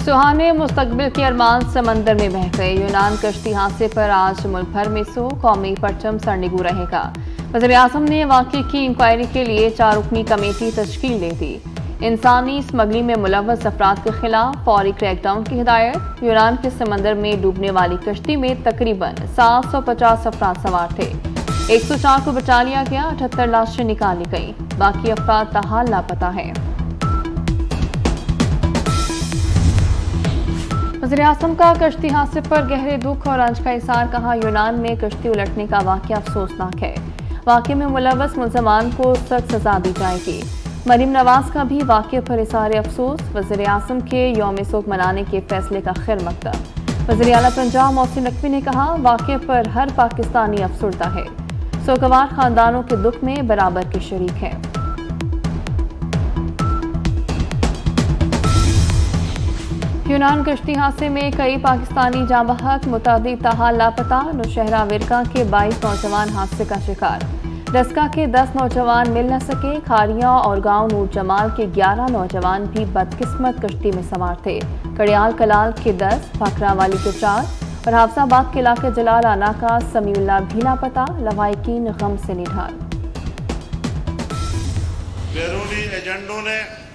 सुहाने मुस्तकबिल के अरमान समंदर में बह गए। यूनान कश्ती हादसे पर आज मुल्क भर में कौमी परचम सरनिगू रहेगा। वज़ीर-ए-आज़म ने वाक़े की इंक्वायरी के लिए 4 रुकनी कमेटी तश्कील दे दी। इंसानी स्मगलिंग में मुलव्वस अफराद के खिलाफ फौरी क्रैकडाउन की हिदायत। यूनान के समंदर में डूबने वाली कश्ती में तकरीबन 750 अफराद सवार थे। 104 को बचा लिया गया, 78 लाशें निकाली गई, बाकी अफराद ताहाल लापता हैं। वज़ीर-ए-आज़म का कश्ती हादसे पर गहरे दुख और रंज का इज़हार। कहा, यूनान में कश्ती उलटने का वाक़या अफसोसनाक है। वाक़े में मुलव्वस मुल्ज़मान को सख्त सज़ा दी जाएगी। मरीम नवाज का भी वाक़े पर इज़हार अफसोस। वज़ीर-ए-आज़म के यौम सोग मनाने के फैसले का खैर मकदम। वज़ीर आला पंजाब मोहसिन नकवी ने कहा, वाक़े पर हर पाकिस्तानी अफसुर्दा है। सोगवार खानदानों के दुख में बराबर के शरीक हैं। यूनान कश्ती हादसे में कई पाकिस्तानी जाँ बहक, मुतादिद ताहाल लापता। नौशहरा विरका के 22 नौजवान हादसे का शिकार। रस्का के 10 नौजवान मिल न सके। खारिया और गांव नूर जमाल के 11 नौजवान भी बदकिस्मत कश्ती में सवार थे। कड़ियाल कलाल के 10, फकरावाली के 4 और हाफजाबाद के इलाके जलाल आना का समीउल्लाह भी लापता। लवाहिकीन गम से निढाल।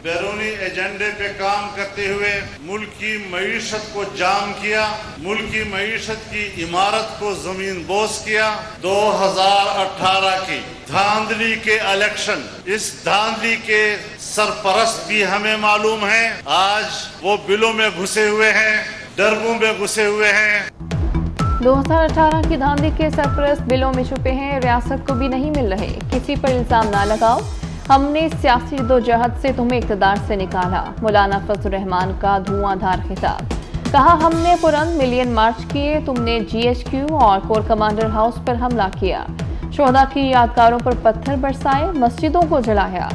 बैरूनी एजेंडे पे काम करते हुए मुल्क की मईशत को जाम किया, मुल्क की मईशत की इमारत को जमीन बोस किया। 2018 की धांधली के इलेक्शन, इस धांधली के सरपरस्त भी हमें मालूम है। आज वो बिलों में घुसे हुए हैं, डरबों में घुसे हुए हैं। 2018 की धांधली के सरपरस्त बिलों में छुपे हैं, रियासत को भी नहीं मिल रहे। किसी पर इल्जाम ना लगाओ, हमने सियासी जदोजहद से तुम्हें इक़्तिदार से निकाला। मौलाना फजल रहमान का धुआंधार खिताब। कहा, हमने पुरंद मिलियन मार्च किए, तुमने GHQ और कोर कमांडर हाउस पर हमला किया। शोहदा की यादगारों पर पत्थर बरसाए, मस्जिदों को जलाया।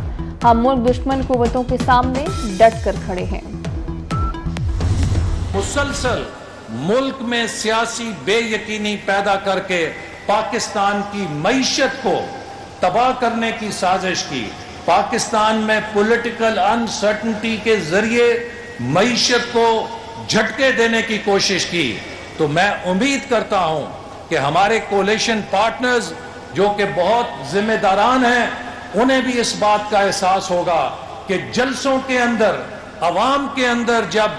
हम मुल्क दुश्मन कुव्वतों के सामने डट कर खड़े हैं। मुसलसल मुल्क में सियासी बेयकीनी पैदा करके पाकिस्तान की मईशत को तबाह करने की साजिश की। पाकिस्तान में पॉलिटिकल अनसर्टेनिटी के जरिए मईशत को झटके देने की कोशिश की। तो मैं उम्मीद करता हूं कि हमारे कोलिशन पार्टनर्स जो कि बहुत जिम्मेदारान हैं, उन्हें भी इस बात का एहसास होगा कि जलसों के अंदर, अवाम के अंदर जब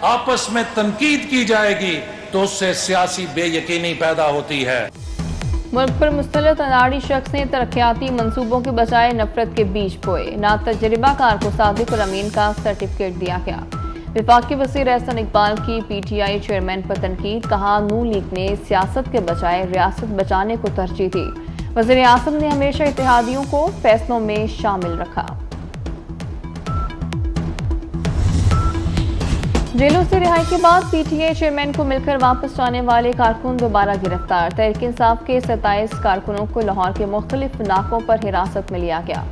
आपस में तनकीद की जाएगी तो उससे सियासी बेयकीनी पैदा होती है। मुल्क पर मुस्तलत अनाड़ी शख्स ने तरक्याती मंसूबों के बजाय नफरत के बीज बोए। ना तजर्बाकार को सादिक और अमीन का सर्टिफिकेट दिया गया। वफाकी वज़ीर एहसन इकबाल की PTI चेयरमैन पर तनकीद। कहा, नून लीग ने सियासत के बजाय रियासत बचाने को तरजीह दी। वज़ीर-ए-आज़म ने हमेशा इत्तेहादियों को फैसलों में शामिल रखा। जेलों से रिहाई के बाद PTI चेयरमैन को मिलकर वापस जाने वाले कारकुन दोबारा गिरफ्तार। तहरीक इंसाफ के 27 कारकुनों को लाहौर के मुख्तलिफ नाकों पर हिरासत में लिया गया।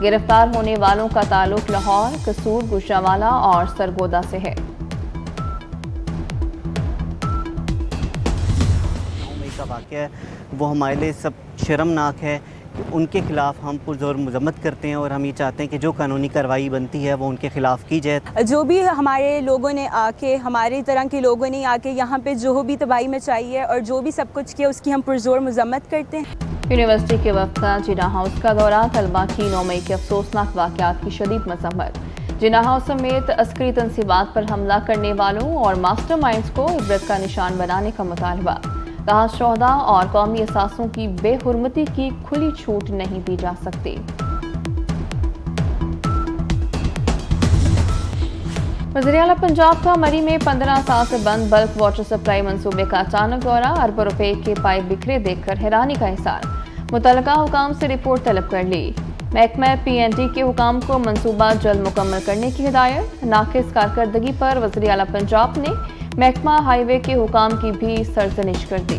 गिरफ्तार होने वालों का ताल्लुक लाहौर, कसूर, गुजरांवाला और सरगोदा से है। का वाक़या है वो हमारे लिए सब शर्मनाक है। उनके खिलाफ हम पुरजोर मजम्मत करते हैं और हम ये चाहते हैं कि जो कानूनी कार्रवाई बनती है वो उनके खिलाफ की जाए। जो भी हमारे लोगों ने आके, हमारी तरह के लोगों ने आके यहाँ पे जो भी तबाही मचाई है और जो भी सब कुछ किया, उसकी हम पुरजोर मजम्मत करते हैं। यूनिवर्सिटी के वक्त का जिना हाउस का दौरा। तलबा की 9 मई के अफसोसनाक वाक़यात की शदीद मजम्मत। जिना हाउस समेत अस्करी तंसीबात पर हमला करने वालों और मास्टर माइंड्स को इबरत का निशान बनाने का मुतालबा। कहा, शोहदा और कौमी असासों की बेहुरमती की खुली छूट नहीं दी जा सकती। वज़ीर आला पंजाब का मरी में 15 साल से बंद बल्क वाटर सप्लाई मंसूबे का अचानक दौरा। अरबों रुपए के पाइप बिखरे देखकर हैरानी का इज़हार। मुतल्लिका हुकाम से रिपोर्ट तलब कर ली। महकमा PND के हुकाम को मंसूबा जल्द मुकम्मल करने की हिदायत। नाकिस कारकर्दगी पर वज़ीर आला पंजाब ने महकमा हाईवे के हुकाम की भी सरजनिश कर दी।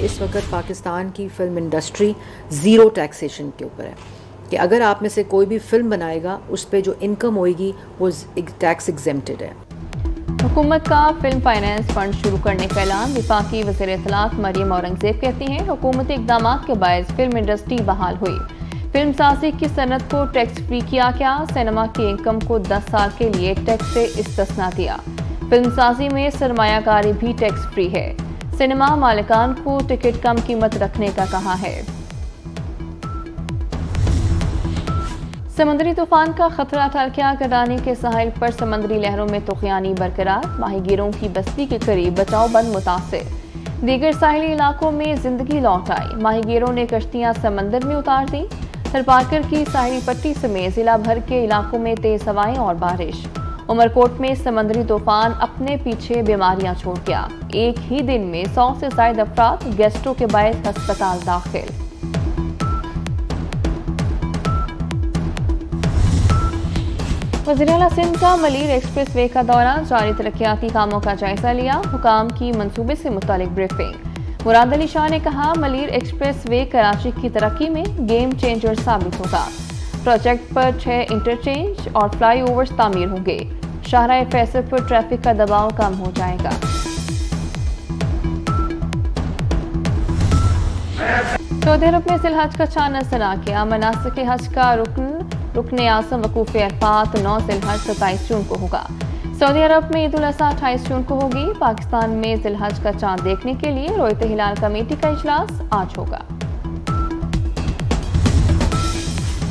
इस वक्त पाकिस्तान की फ़िल्म इंडस्ट्री ज़ीरो टैक्सेशन के ऊपर है कि अगर आप में से कोई भी फ़िल्म बनाएगा उस पर जो इनकम होएगी वो टैक्स एग्जेम्प्टेड है। हुकूमत का फिल्म फाइनेंस फंड शुरू करने का ऐलान। वफाकी वज़ीर इत्तलात मरियम औरंगज़ेब कहती हैं, हुकूमती इक़दामात के बायस फिल्म इंडस्ट्री बहाल हुई। फिल्म साजी की सनत को टैक्स फ्री किया गया। सिनेमा की इनकम को 10 साल के लिए टैक्स से इस्तिस्ना दिया। फिल्म साजी में सरमायाकारी भी टैक्स फ्री है। सिनेमा मालिकान को टिकट कम कीमत रखने का कहा है। समुद्री तूफान का खतरा टल गया। गडानी के साहिल पर समुद्री लहरों में तूफानी बरकरार। माहीगीरों की बस्ती के करीब बचाव बंद मुतासिर। दीगर साहिली इलाकों में जिंदगी लौट आई। माहीगीरों ने कश्तियां समंदर में उतार दी। थरपारकर की साहिली पट्टी समेत जिला भर के इलाकों में तेज हवाएं और बारिश। उमरकोट में समुद्री तूफान अपने पीछे बीमारियां छोड़ गया। एक ही दिन में 100 से ज्यादा अफराद गैस्ट्रो के बायस अस्पताल दाखिल। वज़ीर-ए-आला सिंध का मलीर एक्सप्रेस वे का दौरा। जारी तरक्याती कामों का जायजा लिया। हुकाम की मंसूबे से मुतालिक ब्रीफिंग। मुराद अली शाह ने कहा, मलीर एक्सप्रेस वे कराची की तरक्की में गेम चेंजर साबित होगा। प्रोजेक्ट पर 6 इंटरचेंज और फ्लाईओवर्स तामीर होंगे। शाहराह फैसल पर ट्रैफिक का दबाव कम हो जाएगा। सऊदी अरब में जिलहज का चांद नजर आ गया। मनासिक हज का रुकन आज़म वकूफ़ अरफात 9 जिलहज 27 जून को होगा। सऊदी अरब में ईद उल अज़हा 28 जून को होगी। पाकिस्तान में जिलहज का चांद देखने के लिए रोयत हिलाल कमेटी का इजलास आज होगा।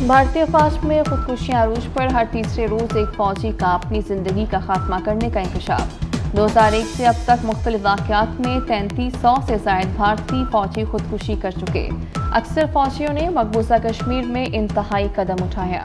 भारतीय फौज में खुदकुशियां अरूज पर। हर तीसरे रोज एक फौजी का अपनी जिंदगी का खात्मा करने का इंकशाफ। 2001 से अब तक मुख्तलिफ वाक़यात में 3300 से ज़ायद भारतीय फौजी खुदकुशी कर चुके। अक्सर फौजियों ने मकबूजा कश्मीर में इंतहाई कदम उठाया।